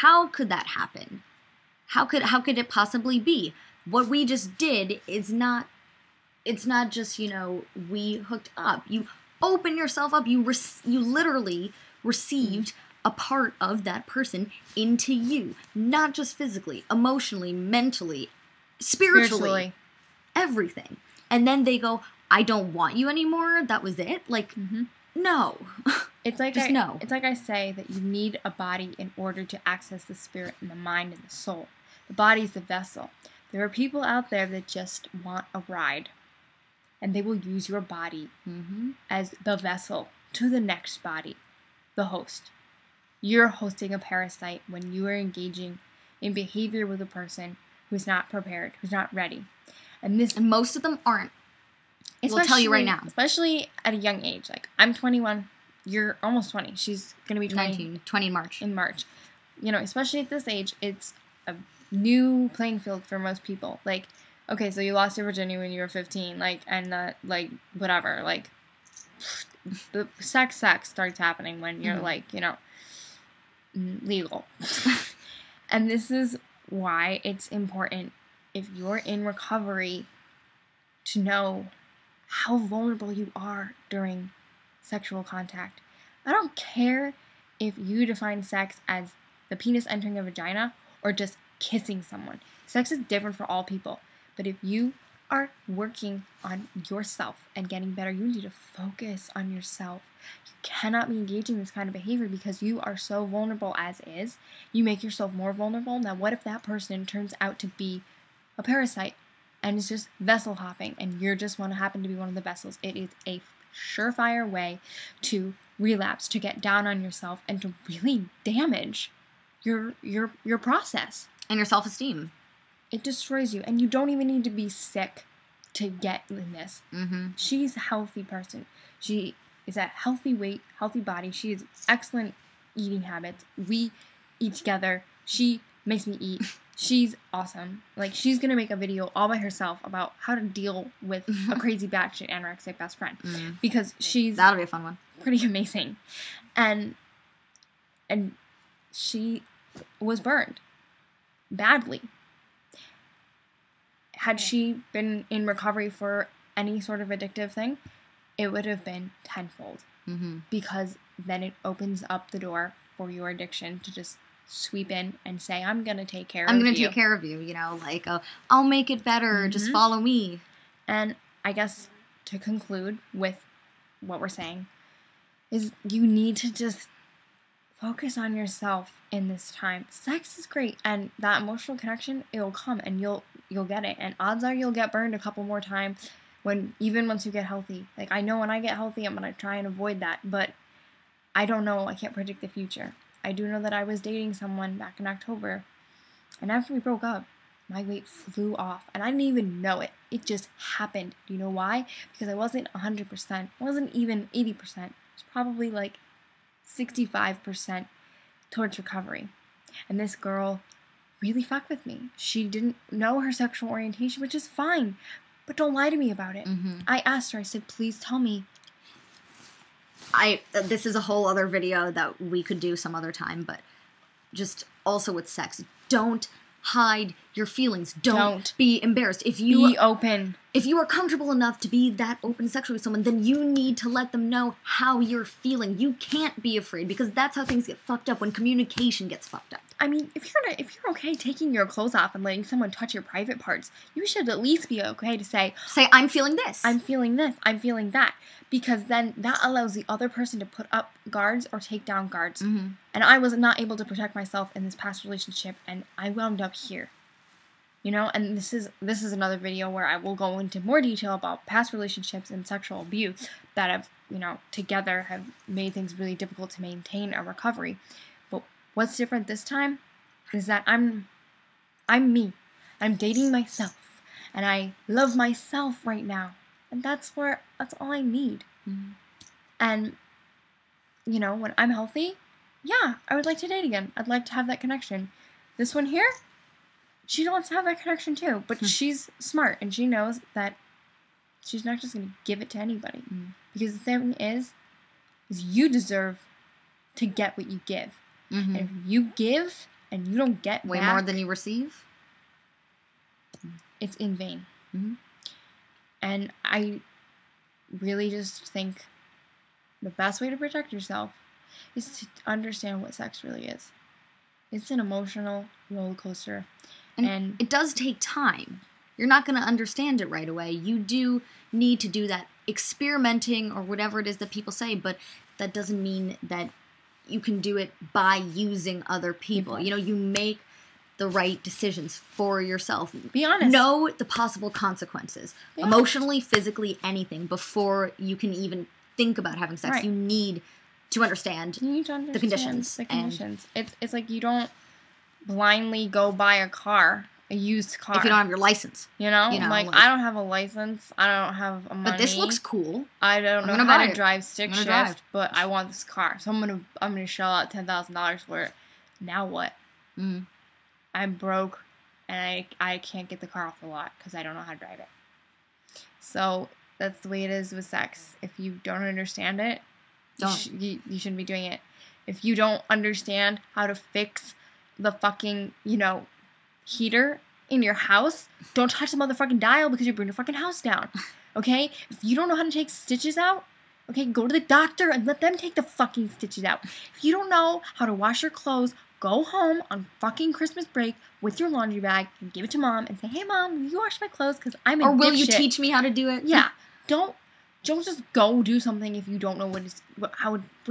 how could that happen? How could it possibly be? What we just did is not, it's not just, you know, we hooked up. You open yourself up. You literally received a part of that person into you. Not just physically, emotionally, mentally, spiritually. Everything. And then they go, I don't want you anymore. That was it. Like, no. It's like no. It's like I say that you need a body in order to access the spirit and the mind and the soul. The body is the vessel. There are people out there that just want a ride, and they will use your body as the vessel to the next body, the host. You're hosting a parasite when you are engaging in behavior with a person who's not prepared, who's not ready. And most of them aren't. We'll tell you right now. Especially at a young age. Like, I'm 21. You're almost 20. She's going to be 20 in March. In March. You know, especially at this age, it's a new playing field for most people. Like, okay, so you lost your virginity when you were 15. Like, and, whatever. Like, the sex starts happening when you're, like, you know, legal. And this is why it's important, if you're in recovery, to know how vulnerable you are during sexual contact. I don't care if you define sex as the penis entering a vagina or just kissing someone. Sex is different for all people. But if you are working on yourself and getting better, you need to focus on yourself. You cannot be engaging in this kind of behavior because you are so vulnerable as is. You make yourself more vulnerable. Now, what if that person turns out to be a parasite and it's just vessel hopping and you just want to happen to be one of the vessels? It is a surefire way to relapse, to get down on yourself, and to really damage your process. And your self-esteem. It destroys you. And you don't even need to be sick to get in this. She's a healthy person. She is at healthy weight, healthy body. She has excellent eating habits. We eat together. She makes me eat. She's awesome. Like, she's going to make a video all by herself about how to deal with a crazy batshit anorexic best friend. Because that'll be a fun one. Pretty amazing. And she was burned badly. Had she been in recovery for any sort of addictive thing, it would have been tenfold. Because then it opens up the door for your addiction to just sweep in and say, I'm going to take care of you. I'm going to take care of you, you know, like, I'll make it better, just follow me. And I guess to conclude with what we're saying is you need to just focus on yourself in this time. Sex is great, and that emotional connection, it'll come, and you'll get it. And odds are you'll get burned a couple more times even once you get healthy. Like, I know when I get healthy, I'm going to try and avoid that, but I don't know. I can't predict the future. I do know that I was dating someone back in October, and after we broke up, my weight flew off, and I didn't even know it. It just happened. Do you know why? Because I wasn't 100%. I wasn't even 80%. It's probably like 65% towards recovery. And this girl really fucked with me. She didn't know her sexual orientation, which is fine, but don't lie to me about it. I asked her, I said, please tell me. This is a whole other video that we could do some other time, but just also with sex, don't hide your feelings. Don't be embarrassed. Be open. If you are comfortable enough to be that open sexually with someone, then you need to let them know how you're feeling. You can't be afraid, because that's how things get fucked up, when communication gets fucked up. I mean, if you're okay taking your clothes off and letting someone touch your private parts, you should at least be okay to say, I'm feeling this. I'm feeling this. I'm feeling that. Because then that allows the other person to put up guards or take down guards. And I was not able to protect myself in this past relationship, and I wound up here. You know, and this is another video where I will go into more detail about past relationships and sexual abuse that have, you know, together have made things really difficult to maintain a recovery. But what's different this time is that I'm me. I'm dating myself, and I love myself right now. And that's all I need. And, you know, when I'm healthy, yeah, I would like to date again. I'd like to have that connection. This one here, she wants to have that connection too, but she's smart, and she knows that she's not just going to give it to anybody. Because the thing is you deserve to get what you give. And if you give, and you don't get way back, more than you receive, it's in vain. Mm-hmm. And I really just think the best way to protect yourself is to understand what sex really is. It's an emotional roller coaster. And it does take time. You're not going to understand it right away. You do need to do that experimenting or whatever it is that people say, but that doesn't mean that you can do it by using other people. You know, you make the right decisions for yourself. Be honest. Know the possible consequences. Emotionally, physically, anything before you can even think about having sex. Right. You need to understand, the conditions. It's like you don't blindly go buy a used car. If you don't have your license. You know like I don't have a license. I don't have money. But this looks cool. I don't know how to drive stick shift, but I want this car. So I'm gonna shell out $10,000 for it. Now what? Mm-hmm. I'm broke, and I can't get the car off the lot because I don't know how to drive it. So that's the way it is with sex. If you don't understand it, you shouldn't be doing it. If you don't understand how to fix the fucking, heater in your house, don't touch the motherfucking dial because you bring your fucking house down. Okay? If you don't know how to take stitches out, okay, go to the doctor and let them take the fucking stitches out. If you don't know how to wash your clothes, go home on fucking Christmas break with your laundry bag and give it to mom and say, "Hey, mom, will you wash my clothes? Because I'm a Or will dipshit." you teach me how to do it? Yeah. Don't just go do something if you don't know what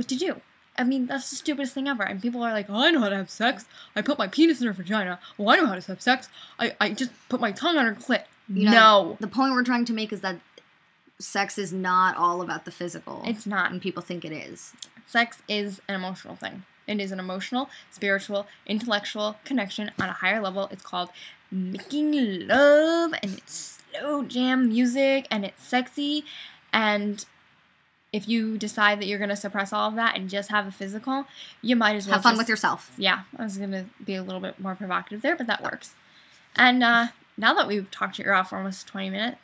to do. I mean, that's the stupidest thing ever. And people are like, "Oh, I know how to have sex. I put my penis in her vagina. Well, I know how to have sex. I just put my tongue on her clit." No. The point we're trying to make is that sex is not all about the physical. It's not. And people think it is. Sex is an emotional thing. It is an emotional, spiritual, intellectual connection on a higher level. It's called making love, and it's slow jam music, and it's sexy. And if you decide that you're going to suppress all of that and just have a physical, you might as well have fun with yourself. Yeah, I was going to be a little bit more provocative there, but that works. And now that we've talked your ear off for almost 20 minutes,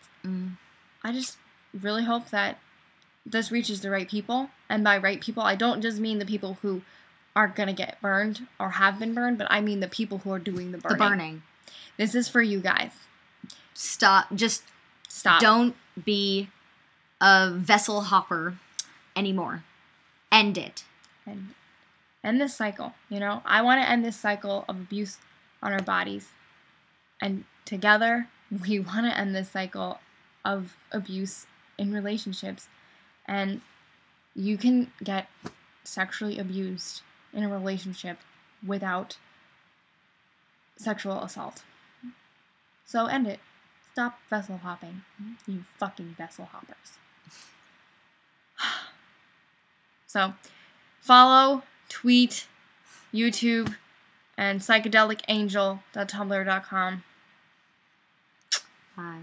I just really hope that this reaches the right people. And by right people, I don't just mean the people who are going to get burned or have been burned, but I mean the people who are doing the burning. The burning. This is for you guys. Stop. Just stop. Don't be a vessel hopper anymore. End it. And end this cycle. I want to end this cycle of abuse on our bodies. And together, we want to end this cycle of abuse in relationships. And you can get sexually abused in a relationship without sexual assault. So end it. Stop vessel hopping, you fucking vessel hoppers. So, follow, tweet, YouTube, and psychedelicangel.tumblr.com. Bye.